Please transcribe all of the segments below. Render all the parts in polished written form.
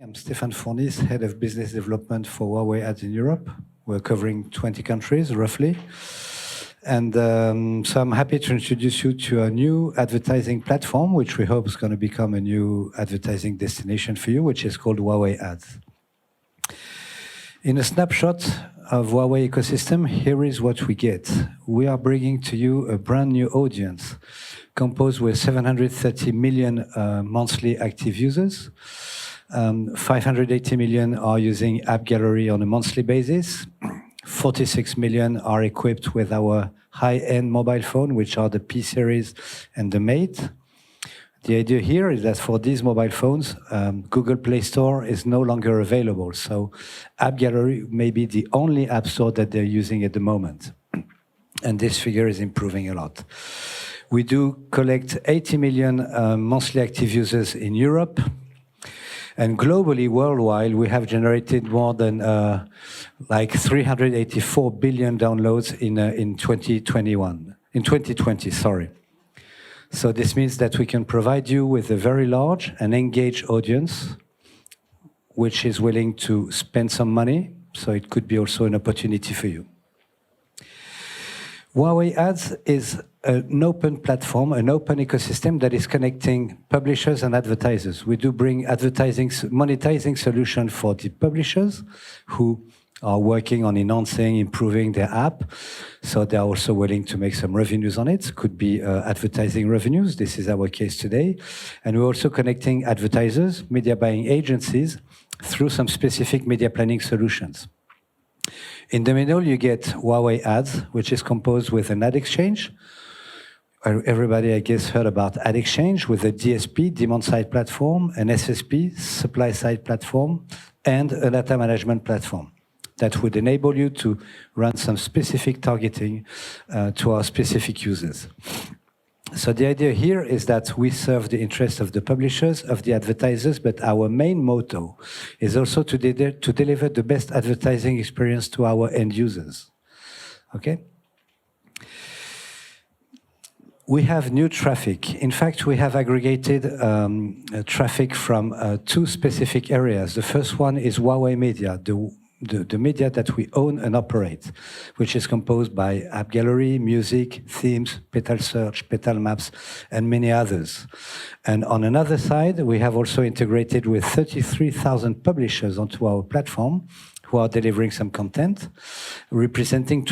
I'm Stephane Fournis, Head of Business Development for HUAWEI Ads in Europe. We're covering 20 countries, roughly. And so I'm happy to introduce you to a new advertising platform, which we hope is going to become a new advertising destination for you, which is called HUAWEI Ads. In a snapshot of HUAWEI ecosystem, here is what we get. We are bringing to you a brand new audience composed with 730 million monthly active users. 580 million are using App Gallery on a monthly basis. 46 million are equipped with our high-end mobile phone, which are the P series and the Mate. The idea here is that for these mobile phones, Google Play Store is no longer available. So App Gallery may be the only app store that they're using at the moment. And this figure is improving a lot. We do collect 80 million monthly active users in Europe. And globally, worldwide, we have generated more than like 384 billion downloads in 2020, sorry. So this means that we can provide you with a very large and engaged audience, which is willing to spend some money. So it could be also an opportunity for you. HUAWEI Ads is an open platform, an open ecosystem that is connecting publishers and advertisers. We do bring monetizing solution for the publishers who are working on enhancing, improving their app. So they're also willing to make some revenues on it. Could be advertising revenues. This is our case today. And we're also connecting advertisers, media buying agencies, through some specific media planning solutions. In the middle, you get HUAWEI Ads, which is composed with an ad exchange. Everybody, I guess, heard about ad exchange with a DSP, demand-side platform, an SSP, supply-side platform, and a data management platform that would enable you to run some specific targeting to our specific users. So the idea here is that we serve the interests of the publishers, of the advertisers, but our main motto is also to deliver the best advertising experience to our end users. Okay? We have new traffic. In fact, we have aggregated traffic from two specific areas. The first one is HUAWEI Media, the media that we own and operate, which is composed by App Gallery, music, themes, Petal Search, Petal Maps, and many others. And on another side, we have also integrated with 33,000 publishers onto our platform who are delivering some content, representing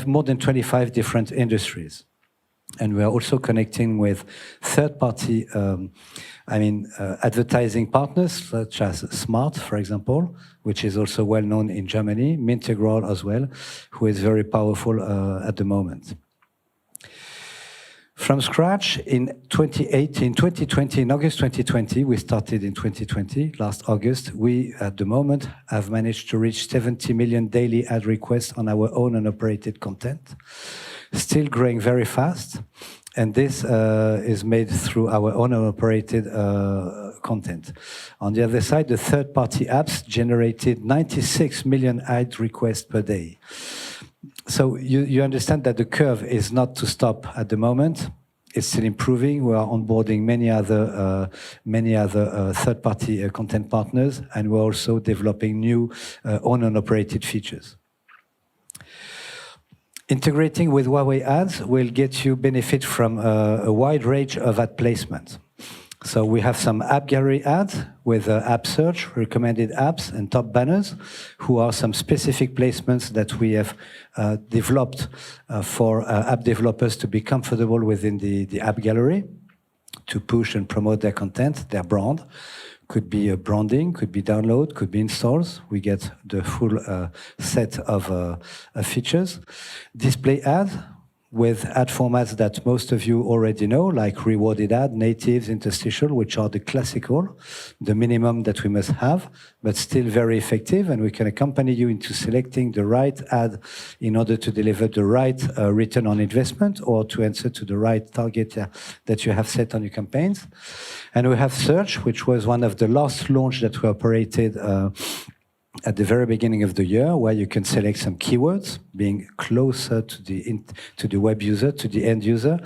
more than 25 different industries. And we are also connecting with third-party advertising partners, such as Smart, for example, which is also well known in Germany, Mintegral as well, who is very powerful at the moment. From scratch, in 2020, in August 2020, we started in 2020, last August, we, at the moment, have managed to reach 70 million daily ad requests on our own and operated content. Still growing very fast, and this is made through our own and operated content. On the other side, the third-party apps generated 96 million ad requests per day. So you understand that the curve is not to stop at the moment. It's still improving. We are onboarding many other third-party content partners, and we're also developing new own and operated features. Integrating with HUAWEI Ads will get you benefit from a wide range of ad placement. So we have some App Gallery ads with app search, recommended apps, and top banners, who are some specific placements that we have developed for app developers to be comfortable within the App Gallery to push and promote their content, their brand. Could be branding, could be download, could be installs. We get the full set of features. Display ad with ad formats that most of you already know, like rewarded ad, natives, interstitial, which are the classical, the minimum that we must have, but still very effective. And we can accompany you into selecting the right ad in order to deliver the right return on investment or to answer to the right target that you have set on your campaigns. And we have search, which was one of the last launch that we operated at the very beginning of the year, where you can select some keywords, being closer to the web user, to the end user,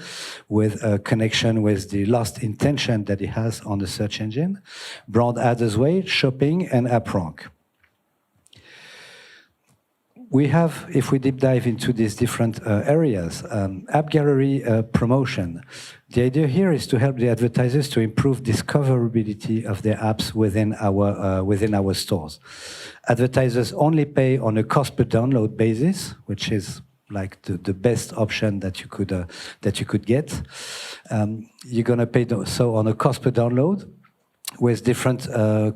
with a connection with the last intention that he has on the search engine. Brand ads as well, shopping, and app rank. We have, if we deep dive into these different areas, app gallery promotion. The idea here is to help the advertisers to improve discoverability of their apps within our stores. Advertisers only pay on a cost per download basis, which is like the best option that you could get. You're going to pay so on a cost per download, with different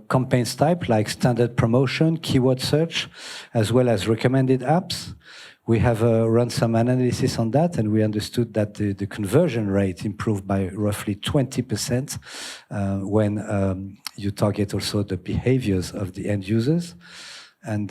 campaigns type, like standard promotion, keyword search, as well as recommended apps. We have run some analysis on that, and we understood that the conversion rate improved by roughly 20% when you target also the behaviors of the end users. And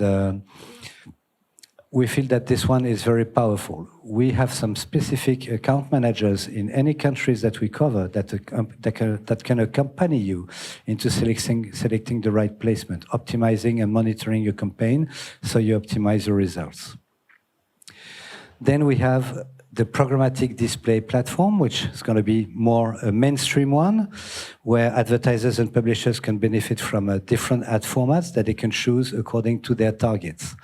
we feel that this one is very powerful. We have some specific account managers in any countries that we cover that can accompany you into selecting the right placement, optimizing and monitoring your campaign so you optimize your results. Then we have the programmatic display platform, which is going to be more a mainstream one, where advertisers and publishers can benefit from different ad formats that they can choose according to their targets.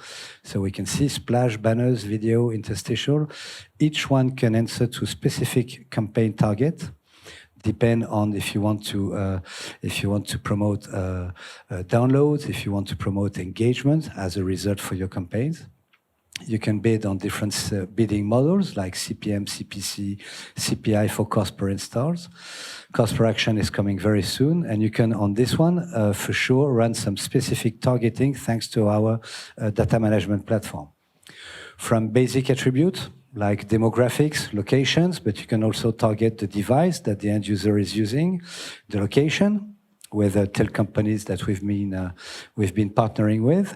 So we can see splash, banners, video, interstitial. Each one can answer to specific campaign target. Depend on if you want to promote downloads, if you want to promote engagement as a result for your campaigns. You can bid on different bidding models like CPM, CPC, CPI for cost per installs. Cost per action is coming very soon, and you can, on this one, for sure, run some specific targeting thanks to our data management platform. From basic attributes like demographics, locations, but you can also target the device that the end user is using, the location, with tel companies that we've been partnering with.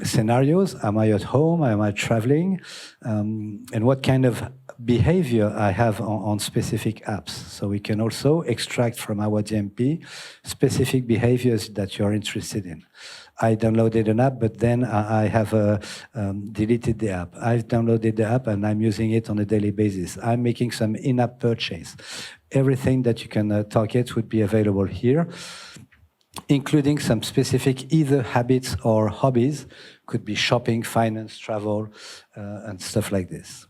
Scenarios, am I at home, am I traveling? And what kind of behavior I have on specific apps. So we can also extract from our DMP specific behaviors that you're interested in. I downloaded an app, but then I have deleted the app. I've downloaded the app and I'm using it on a daily basis. I'm making some in-app purchase. Everything that you can target would be available here, including some specific either habits or hobbies. Could be shopping, finance, travel, and stuff like this.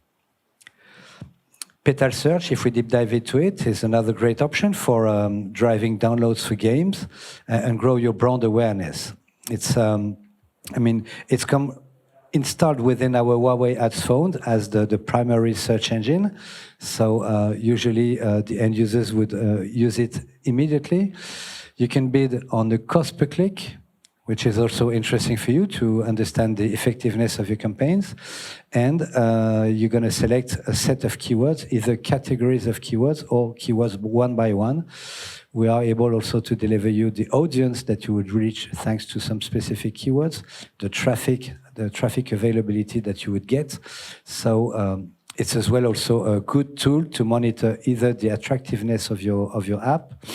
Petal search, if we deep dive into it, is another great option for driving downloads for games and grow your brand awareness. It's, it's come installed within our HUAWEI Ads phone as the primary search engine. So usually the end users would use it immediately. You can bid on the cost per click, which is also interesting for you to understand the effectiveness of your campaigns. And you're going to select a set of keywords, either categories of keywords or keywords one by one. We are able also to deliver you the audience that you would reach thanks to some specific keywords, the traffic availability that you would get. So it's as well also a good tool to monitor either the attractiveness of your app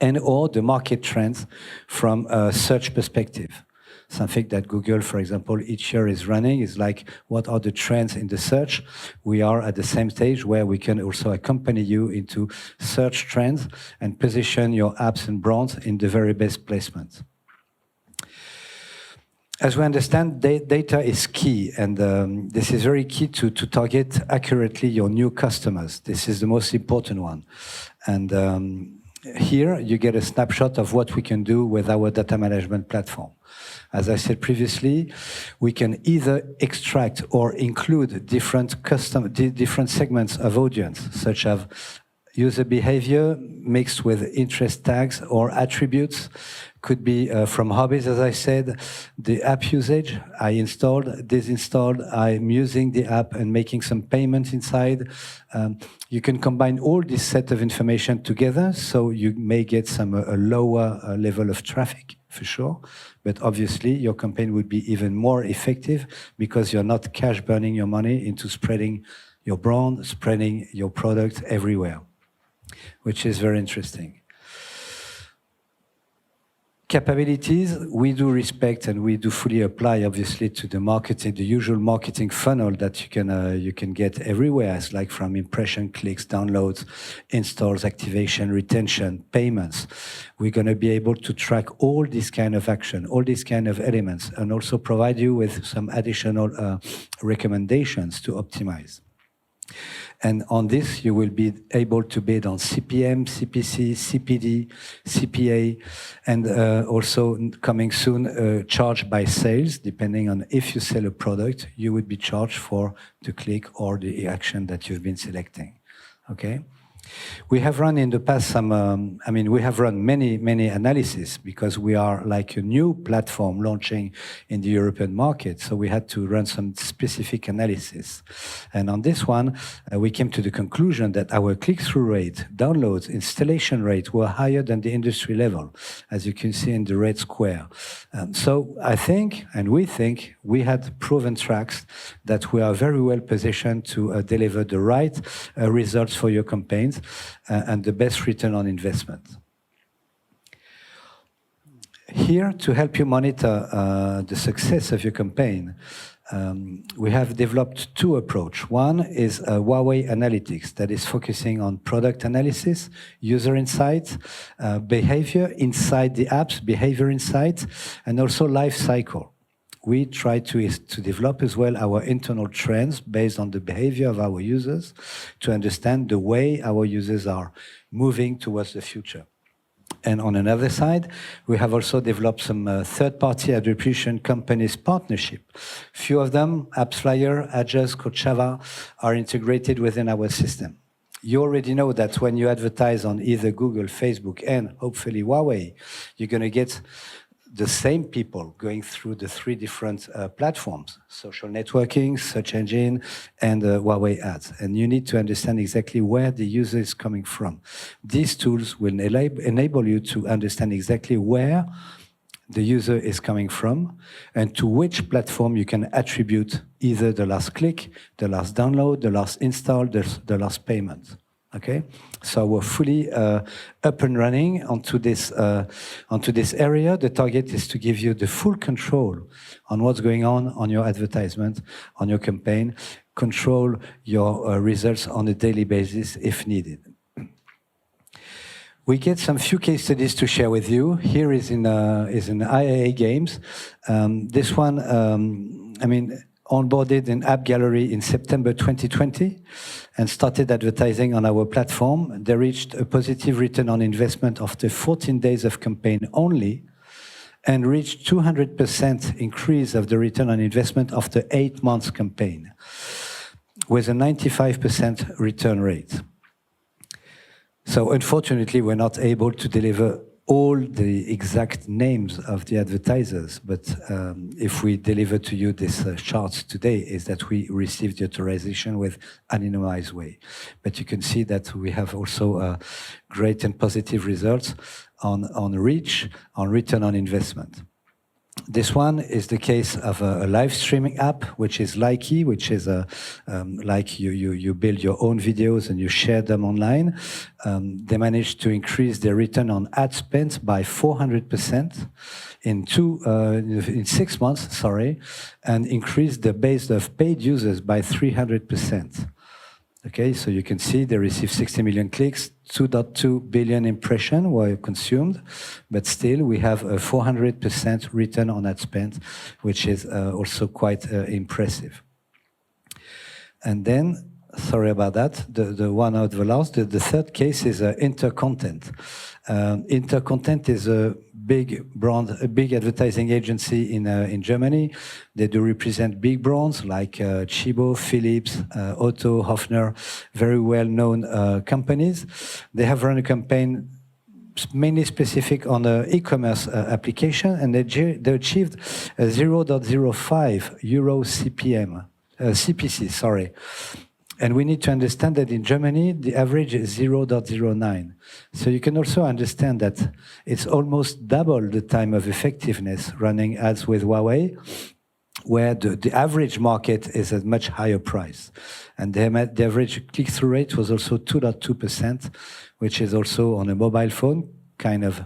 and or the market trends from a search perspective. Something that Google, for example, each year is running is like, what are the trends in the search? We are at the same stage where we can also accompany you into search trends and position your apps and brands in the very best placement. As we understand, data is key, and this is very key to target accurately your new customers. This is the most important one. And here you get a snapshot of what we can do with our data management platform. As I said previously, we can either extract or include different segments of audience, such as user behavior mixed with interest tags or attributes. Could be from hobbies, as I said, the app usage, I installed, disinstalled, I'm using the app and making some payments inside. You can combine all this set of information together, so you may get a lower level of traffic, for sure. But obviously, your campaign would be even more effective because you're not cash burning your money into spreading your brand, spreading your product everywhere, which is very interesting. Capabilities, we do respect and we do fully apply, obviously, to the marketing, the usual marketing funnel that you can get everywhere. It's like from impression, clicks, downloads, installs, activation, retention, payments. We're going to be able to track all this kind of action, all these kind of elements, and also provide you with some additional recommendations to optimize. And on this, you will be able to bid on CPM, CPC, CPD, CPA, and also coming soon, charge by sales. Depending on if you sell a product, you would be charged for the click or the action that you've been selecting. Okay? We have run in the past some, we have run many analyses because we are like a new platform launching in the European market. So we had to run some specific analysis. And on this one, we came to the conclusion that our click-through rate, downloads, installation rate were higher than the industry level, as you can see in the red square. So I think, and we think, we had proven tracks that we are very well positioned to deliver the right results for your campaigns and the best return on investment. Here, to help you monitor the success of your campaign, we have developed two approaches. One is HUAWEI Analytics that is focusing on product analysis, user insights, behavior inside the apps, behavior insights, and also life cycle. We try to develop as well our internal trends based on the behavior of our users to understand the way our users are moving towards the future. And on another side, we have also developed some third-party attribution companies partnership. Few of them, AppsFlyer, Adjust, Coachella, are integrated within our system. You already know that when you advertise on either Google, Facebook, and hopefully HUAWEI, you're going to get the same people going through the three different platforms, social networking, search engine, and HUAWEI Ads. And you need to understand exactly where the user is coming from. These tools will enable you to understand exactly where the user is coming from and to which platform you can attribute either the last click, the last download, the last install, the last payment. Okay, so we're fully up and running onto this area. The target is to give you the full control on what's going on your advertisement, on your campaign, control your results on a daily basis if needed. We get some few case studies to share with you. Here is in IAA Games. This one, onboarded in App Gallery in September 2020 and started advertising on our platform. They reached a positive return on investment after 14 days of campaign only and reached 200% increase of the return on investment after 8 months campaign with a 95% return rate. So unfortunately, we're not able to deliver all the exact names of the advertisers, but if we deliver to you this chart today, is that we received the authorization with anonymized way. But you can see that we have also great and positive results on reach, on return on investment. This one is the case of a live streaming app, which is Likey, which is like you build your own videos and you share them online. They managed to increase their return on ad spend by 400% in 6 months, sorry, and increase the base of paid users by 300%. Okay, so you can see they received 60 million clicks, 2.2 billion impressions were consumed, but still we have a 400% return on ad spend, which is also quite impressive. And then, sorry about that, the one out of the last, the third case is Intercontent. Intercontent is a big brand, a big advertising agency in Germany. They do represent big brands like Chibo, Philips, Otto, Hofner, very well-known companies. They have run a campaign mainly specific on the e-commerce application, and they achieved a 0.05 euro CPC, sorry. And we need to understand that in Germany, the average is 0.09. So you can also understand that it's almost double the time of effectiveness running ads with HUAWEI, where the average market is at much higher price. And the average click-through rate was also 2.2%, which is also on a mobile phone kind of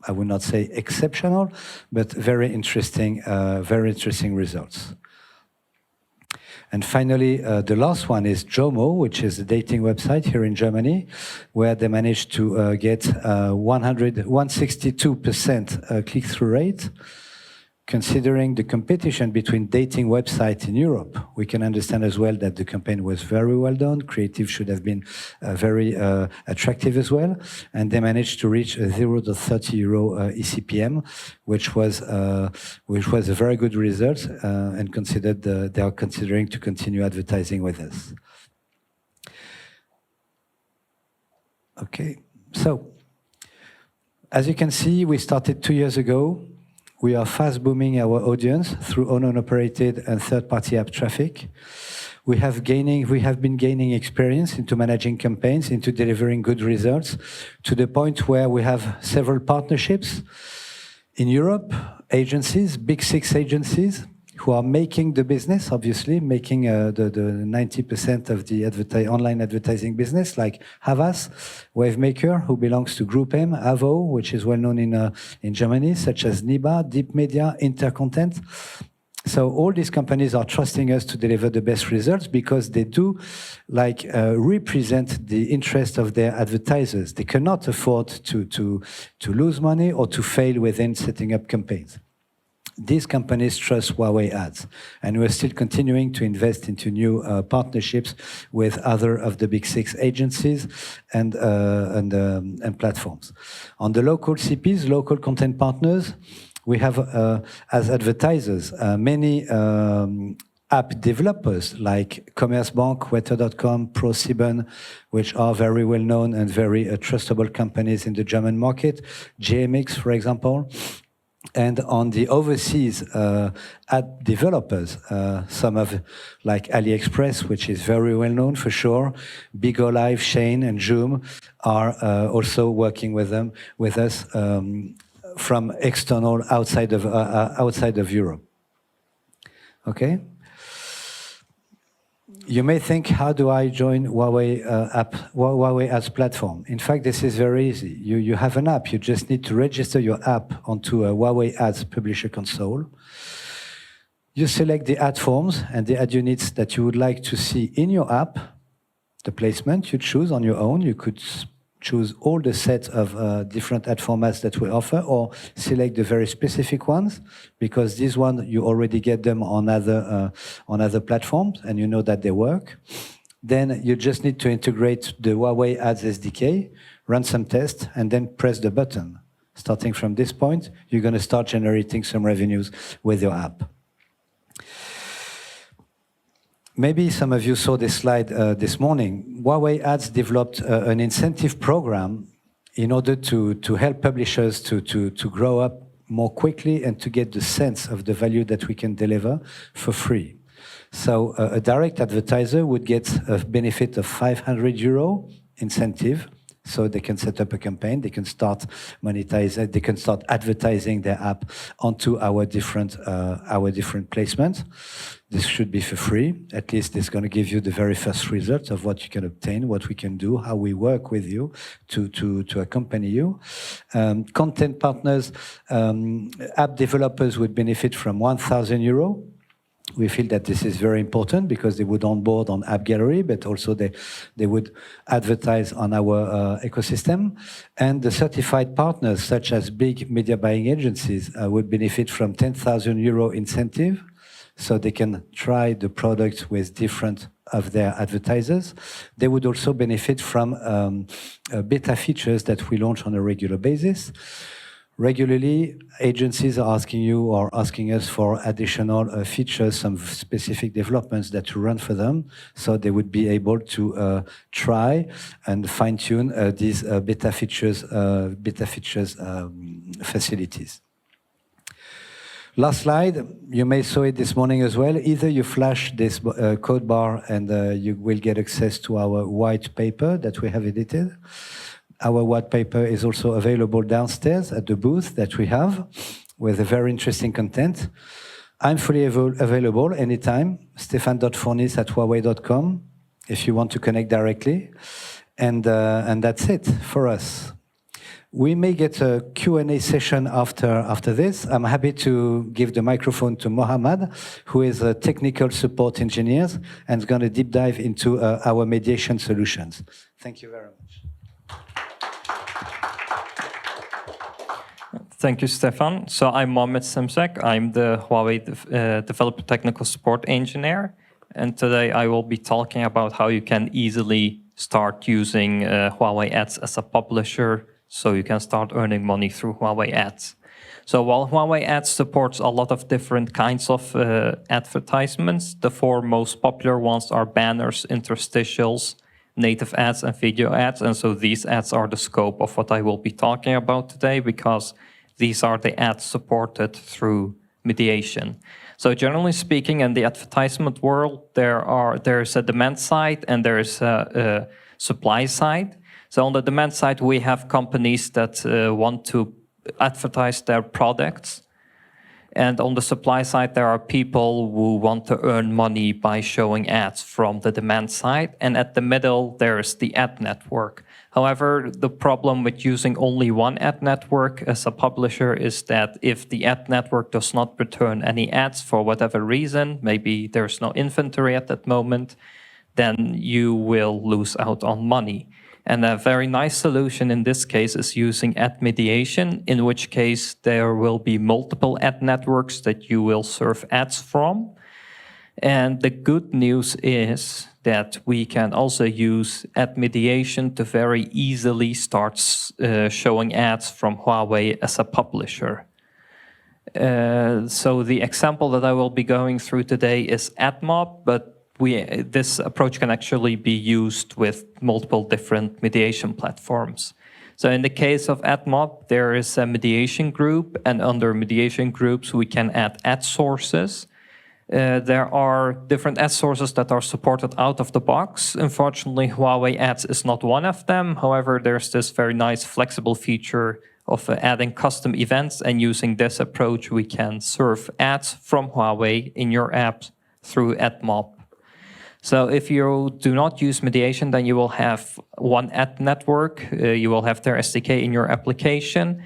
I would not say exceptional, but very interesting results. And finally, the last one is Jomo, which is a dating website here in Germany, where they managed to get 162% click-through rate. Considering the competition between dating websites in Europe, we can understand as well that the campaign was very well done. Creative should have been very attractive as well. And they managed to reach a 0.30 euro ECPM, which was a very good result, and considered they are considering to continue advertising with us. Okay, so as you can see, we started 2 years ago. We are fast booming our audience through owned and operated and third-party app traffic. We have been gaining experience into managing campaigns, into delivering good results, to the point where we have several partnerships in Europe, agencies, big 6 agencies, who are making the business, obviously, making the 90% of the online advertising business, like Havas, Wavemaker, who belongs to Group M, Avo, which is well known in Germany, such as Niba, Deep Media, Intercontent. So all these companies are trusting us to deliver the best results because they do represent the interest of their advertisers. They cannot afford to lose money or to fail within setting up campaigns. These companies trust HUAWEI Ads, and we're still continuing to invest into new partnerships with other of the big 6 agencies and platforms. On the local CPs, local content partners, we have, as advertisers, many app developers like Commerzbank, Wetter.com, ProSieben, which are very well known and very trustable companies in the German market. GMX, for example. And on the overseas ad developers, some of like AliExpress, which is very well known for sure, Bigo Live, Shane, and Joom are also working with us from external outside of Europe. Okay. You may think, how do I join HUAWEI Ads platform? In fact, this is very easy. You have an app. You just need to register your app onto a HUAWEI Ads publisher console. You select the ad forms and the ad units that you would like to see in your app. The placement you choose on your own. You could choose all the set of different ad formats that we offer, or select the very specific ones, because this one you already get them on other platforms and you know that they work. Then you just need to integrate the HUAWEI Ads SDK, run some tests, and then press the button. Starting from this point, you're going to start generating some revenues with your app. Maybe some of you saw this slide this morning. HUAWEI Ads developed an incentive program in order to help publishers to grow up more quickly and to get the sense of the value that we can deliver for free. So a direct advertiser would get a benefit of 500 euro incentive. So they can set up a campaign, they can start monetizing, they can start advertising their app onto our different placements. This should be for free. At least it's going to give you the very first results of what you can obtain, what we can do, how we work with you to accompany you. Content partners, app developers would benefit from 1,000 euro. We feel that this is very important because they would onboard on App Gallery, but also they would advertise on our ecosystem. And the certified partners, such as big media buying agencies, would benefit from 10,000 euro incentive, so they can try the product with different of their advertisers. They would also benefit from beta features that we launch on a regular basis. Regularly, agencies are asking us for additional features, some specific developments that to run for them, so they would be able to try and fine-tune these beta features facilities. Last slide, you may saw it this morning as well. Either you flash this code bar and you will get access to our white paper that we have edited. Our white paper is also available downstairs at the booth that we have with a very interesting content. I'm fully available anytime, stephane.fournis@huawei.com if you want to connect directly. And that's it for us. We may get a Q&A session after this. I'm happy to give the microphone to Muhammad, who is a technical support engineer and is going to deep dive into our mediation solutions. Thank you very much. Thank you, Stephane. So I'm Mohammed Simsek. I'm the HUAWEI Developer Technical Support Engineer. And today I will be talking about how you can easily start using HUAWEI Ads as a publisher, so you can start earning money through HUAWEI Ads. So while HUAWEI Ads supports a lot of different kinds of advertisements, the four most popular ones are banners, interstitials, native ads, and video ads. And so these ads are the scope of what I will be talking about today, because these are the ads supported through mediation. So generally speaking, in the advertisement world, there's a demand side and there's a supply side. So on the demand side, we have companies that want to advertise their products. And on the supply side, there are people who want to earn money by showing ads from the demand side. And at the middle, there is the ad network. However, the problem with using only one ad network as a publisher is that if the ad network does not return any ads for whatever reason, maybe there's no inventory at that moment, then you will lose out on money. And a very nice solution in this case is using ad mediation, in which case there will be multiple ad networks that you will serve ads from. And the good news is that we can also use ad mediation to very easily start showing ads from HUAWEI as a publisher. So the example that I will be going through today is Admob, but this approach can actually be used with multiple different mediation platforms. So in the case of Admob, there is a mediation group, and under mediation groups, we can add ad sources. There are different ad sources that are supported out of the box. Unfortunately, HUAWEI Ads is not one of them. However, there's this very nice flexible feature of adding custom events, and using this approach, we can serve ads from HUAWEI in your app through Admob. So if you do not use mediation, then you will have one ad network. You will have their SDK in your application,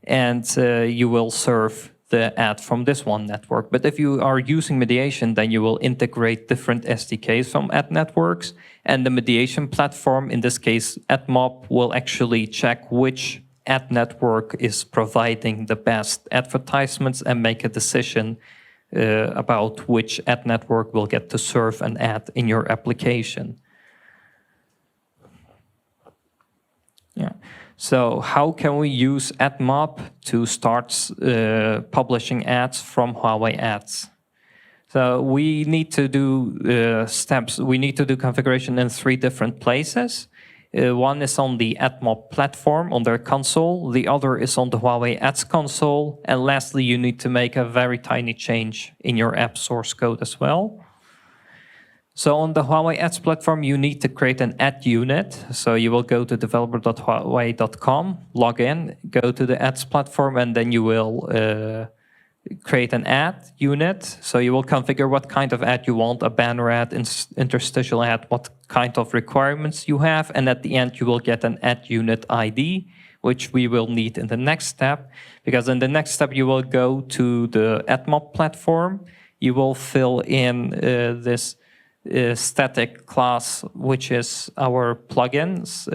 and you will serve the ad from this one network. But if you are using mediation, then you will integrate different SDKs from ad networks, and the mediation platform, in this case Admob, will actually check which ad network is providing the best advertisements and make a decision about which ad network will get to serve an ad in your application. Yeah. So how can we use Admob to start publishing ads from HUAWEI Ads? So we need to do steps. We need to do configuration in 3 different places. One is on the Admob platform, on their console. The other is on the HUAWEI Ads console. And lastly, you need to make a very tiny change in your app source code as well. So on the HUAWEI Ads platform, you need to create an ad unit. So you will go to developer.huawei.com, log in, go to the ads platform, and then you will create an ad unit. So you will configure what kind of ad you want, a banner ad, interstitial ad, what kind of requirements you have. And at the end, you will get an ad unit ID, which we will need in the next step. Because in the next step, you will go to the Admob platform. You will fill in this static class, which is our plugins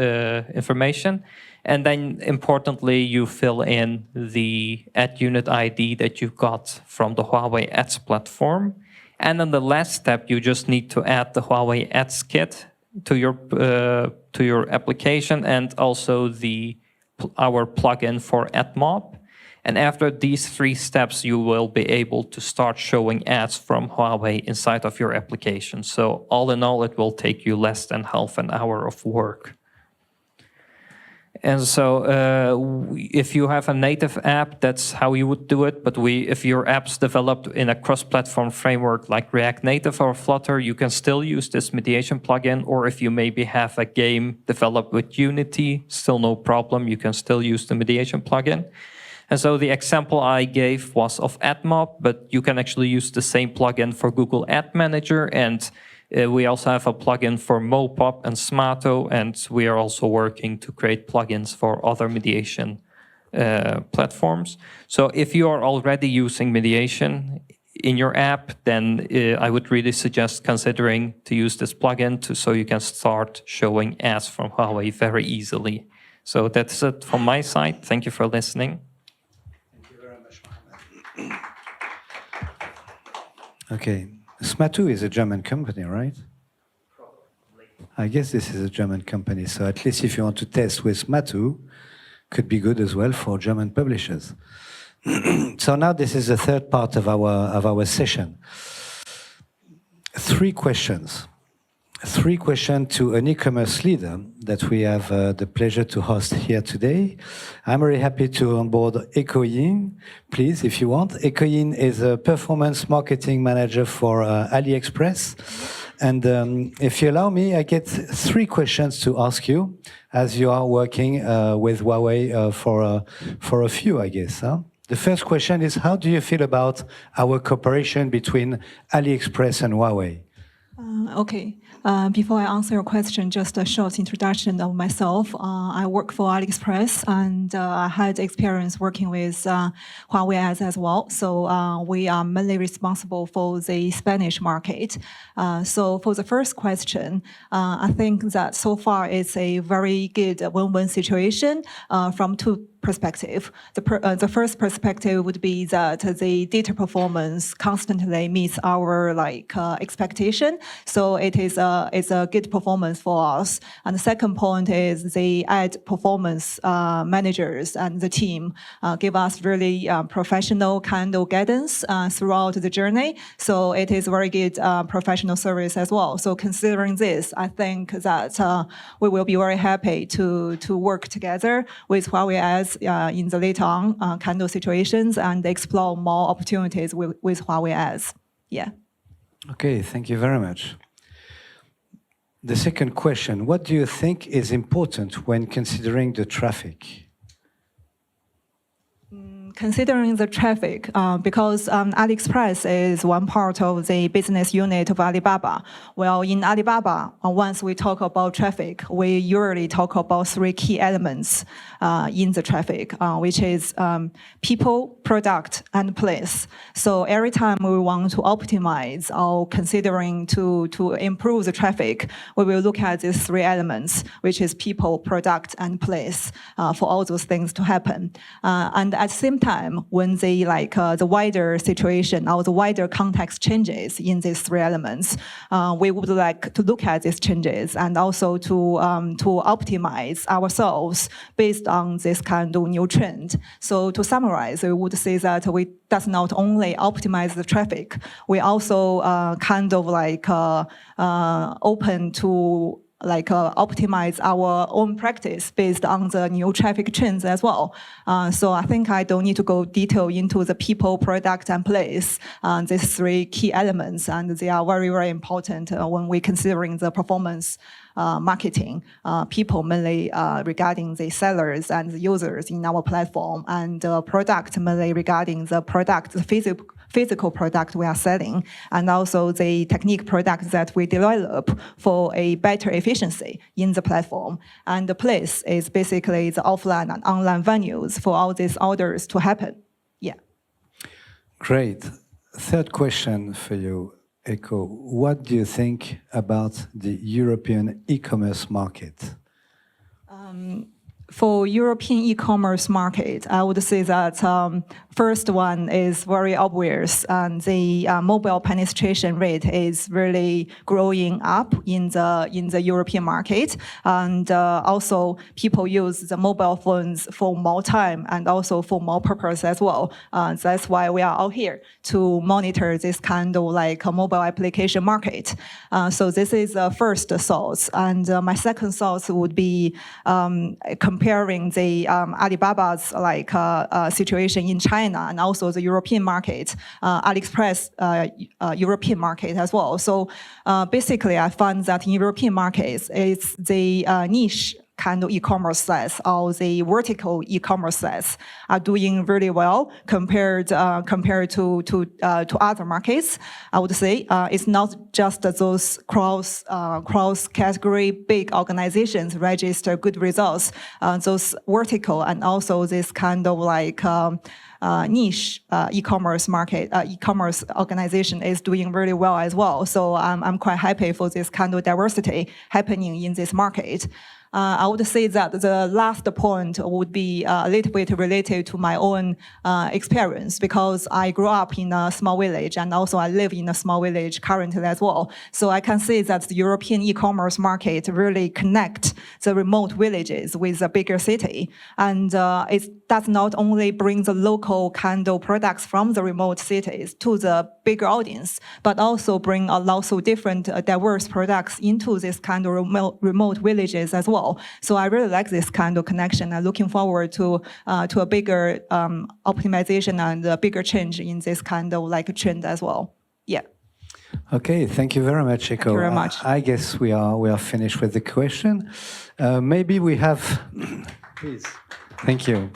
information. And then importantly, you fill in the ad unit ID that you got from the HUAWEI Ads platform. And in the last step, you just need to add the HUAWEI Ads kit to your application, and also our plugin for Admob. And after these 3 steps, you will be able to start showing ads from HUAWEI inside of your application. So all in all, it will take you less than half an hour of work. And so if you have a native app, that's how you would do it. But if your app's developed in a cross-platform framework like React Native or Flutter, you can still use this mediation plugin. Or if you maybe have a game developed with Unity, still no problem. You can still use the mediation plugin. And so the example I gave was of Admob, but you can actually use the same plugin for Google Ad Manager. And We also have a plugin for Mopop and Smato, and we are also working to create plugins for other mediation platforms. So if you are already using mediation in your app, then I would really suggest considering to use this plugin so you can start showing ads from Huawei very easily. So that's it from my side. Thank you for listening. Thank you very much, Mohammed. Okay, Smato is a German company, right? I guess this is a German company, so at least if you want to test with Smato, could be good as well for German publishers. So now this is the third part of our session. Three questions to an e-commerce leader that we have the pleasure to host here today. I'm very happy to onboard HUAWEI, please, if you want. HUAWEI is a performance marketing manager for AliExpress. And if you allow me, I get three questions to ask you, as you are working with Huawei for a few, I guess. Huh? The first question is, how do you feel about our cooperation between AliExpress and Huawei? Okay. Before I answer your question, just a short introduction of myself. I work for AliExpress, and I had experience working with HUAWEI Ads as well. So we are mainly responsible for the Spanish market. So for the first question, I think that so far it's a very good win-win situation from two perspective. The first perspective would be that the data performance constantly meets our expectation. So it's a good performance for us. And the second point is the ad performance managers and the team give us really professional kind of guidance throughout the journey. So it is very good professional service as well. So considering this, I think that we will be very happy to work together with HUAWEI Ads in the later on kind of situations and explore more opportunities with HUAWEI Ads. Yeah. Okay, thank you very much. The second question, what do you think is important when considering the traffic? Considering the traffic, because AliExpress is one part of the business unit of Alibaba. Well, in Alibaba, once we talk about traffic, we usually talk about three key elements in the traffic, which is people, product, and place. So every time we want to optimize or considering to improve the traffic, we will look at these three elements, which is people, product, and place, for all those things to happen. And at the same time, when the wider situation or the wider context changes in these three elements, we would like to look at these changes and also to optimize ourselves based on this kind of new trend. So to summarize, we would say that we does not only optimize the traffic, we also open to optimize our own practice based on the new traffic trends as well. So I think I don't need to go detail into the people, product, and place, these three key elements, and they are very, very important when we're considering the performance marketing. People mainly regarding the sellers and the users in our platform, and product mainly regarding the product, the physical product we are selling, and also the technique product that we develop for a better efficiency in the platform. And the place is basically the offline and online venues for all these orders to happen. Yeah. Great. Third question for you, Eko. What do you think about the European e-commerce market? For European e-commerce market, I would say that first one is very obvious, and the mobile penetration rate is really growing up in the European market, and also people use the mobile phones for more time and also for more purpose as well. That's why we are out here to monitor this kind of a mobile application market. So this is the first source, and my second source would be comparing the Alibaba's situation in China and also the European market, AliExpress European market as well. So basically, I found that in European markets, it's the niche kind of e-commerce sites or the vertical e-commerce sites are doing really well compared to other markets. I would say it's not just those cross category big organizations register good results. Those vertical and also this kind of like niche e-commerce market, e-commerce organization is doing really well as well. So I'm quite happy for this kind of diversity happening in this market. I would say that the last point would be a little bit related to my own experience, because I grew up in a small village and also I live in a small village currently as well. So I can say that the European e-commerce market really connect the remote villages with a bigger city. And it does not only bring the local kind of products from the remote cities to the bigger audience, but also bring a lot of different diverse products into this kind of remote villages as well. So I really like this kind of connection. I'm looking forward to a bigger optimization and a bigger change in this kind of like trend as well. Yeah. Okay, thank you very much, Eko. Thank you very much. I guess we are finished with the question. Maybe we have. Please. Thank you.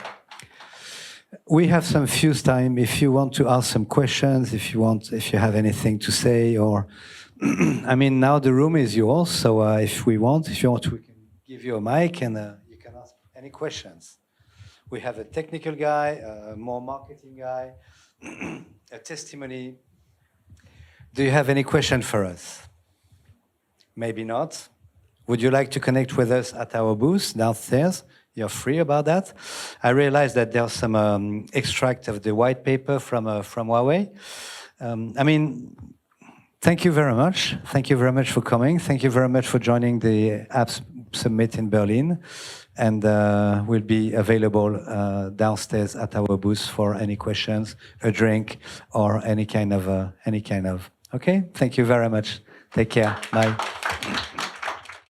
We have some few time if you want to ask some questions, if you have anything to say, or I mean, now the room is yours. So if you want, we can give you a mic and you can ask any questions. We have a technical guy, a more marketing guy, a testimony. Do you have any question for us? Maybe not. Would you like to connect with us at our booth downstairs? You're free about that. I realize that there's some extract of the white paper from HUAWEI. I mean, thank you very much. Thank you very much for coming. Thank you very much for joining the Apps Summit in Berlin. And we'll be available downstairs at our booth for any questions, a drink, or any kind of. Okay. Thank you very much. Take care. Bye.